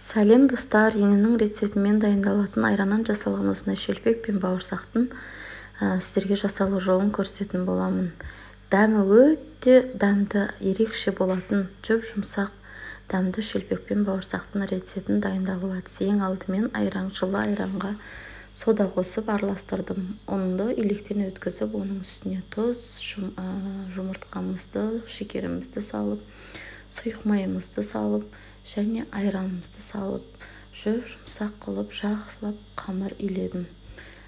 Сәлем достар, енемнің рецептімен дайындалатын айраннан жасалған осындай шелпек пен бауырсақтың сіздерге жасалу жолын көрсететін боламын. Дәмі өте дәмді, ерекше болатын жұмсақ дәмді шелпек пен бауырсақтың рецептін дайындалу әдісі. Ең алдымен жылы айранға сода қосып араластырдым. Ұнды илектен өткізіп, оның үстіне тұз, жұмыртқамызды, шекерімізді салып, сұйық майымызды салып, және айранымызды салып, жұмсақ қылып, жақсылап қамыр иледім.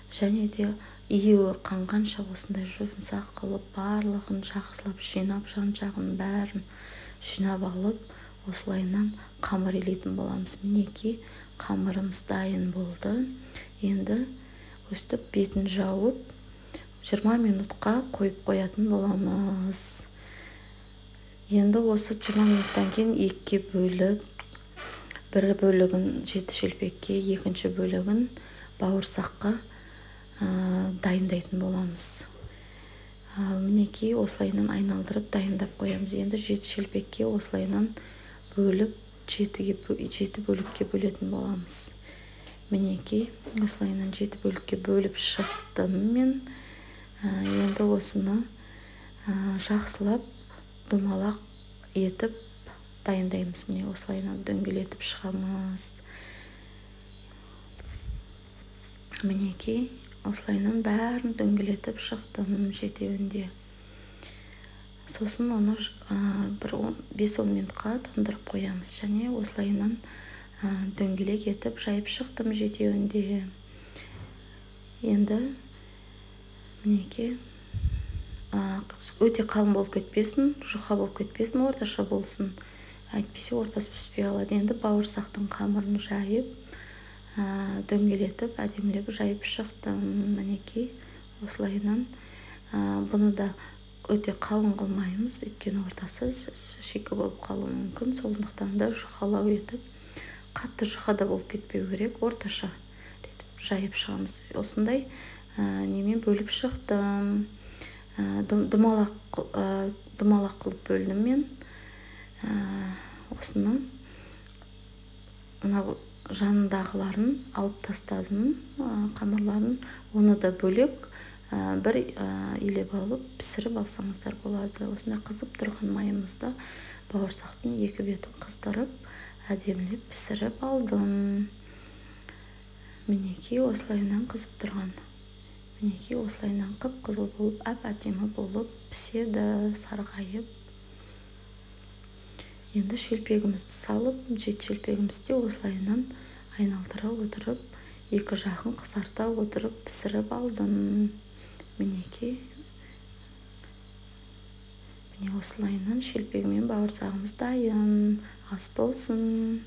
Және де июі қанғанша осындай жұмсақ қылып, барлығын жақсылап жинап, жан-жағын бәрін жинап алып, осылайынан қамыр илейтін боламыз. Мінекей, қамырымыз дайын болды. Енді өстіп бетін жауып, 20 минутқа қойып қоятын боламыз. Енді осы 20 минуттан кейін екіге бөліп, бір бөлігін жеті шелпекке, екінші бөлігін бауырсаққа дайындайтын боламыз. Мінекей, осылайынан айналдырып дайындап қоямыз. Енді жеті шелпекке осылайынан бөліп, жеті бөлікке бөлетін боламыз. Мінекей, осылайынан жеті бөлікке бөліп шықтым мен. Енді осыны жақсылап домалақ етіп дайындаймыз. Міне осылайынан дөңгелетіп шығамыз. Мінекей, осылайынан бәрін дөңгелетіп шықтым жетеуінде. Сосын оны бір 5-10 минутқа тұндырып қоямыз. Және осылайынан дөңгелек етіп жайып шықтым жетеуінде. Енді мінекей, өте қалың болып кетпесін, жұқа болып кетпесін, орташа болсын. Әйтпесе ортасы піспей қалады. Енді бауырсақтың қамырын жайып, дөңгелетіп, әдемілеп жайып шықтым. Мінекей, осылайынан бұны да өте қалың қылмаймыз, өйткені ортасы шикі болып қалуы мүмкін. Сондықтан да жұқалау етіп, қатты жұқа да болып кетпеу керек, орташа жайып шығамыз. Осындай немен бөліп шықтым. Домалақ қылып бөлдім мен. Осының жанындағыларын алып тастадым, қамырларын. Оны да бөлек бір илеп алып, пісіріп алсаңыздар болады. Осындай қызып тұрған майымызда бауырсақтың екі бетін қыздырып, әдемілеп пісіріп алдым. Мінекей, осылайынан қызып тұрған. Мінекей, осылайынан қып-қызыл болып, әп-әдемі болып піседі, сарғайып. Енді шелпегімізді салып, жеті шелпегімізді осылайынан айналдыра отырып, екі жағын қызарта отырып пісіріп алдым. Мінекей, міне осылайынан шелпегімен бауырсағымыз дайын. Ас болсын.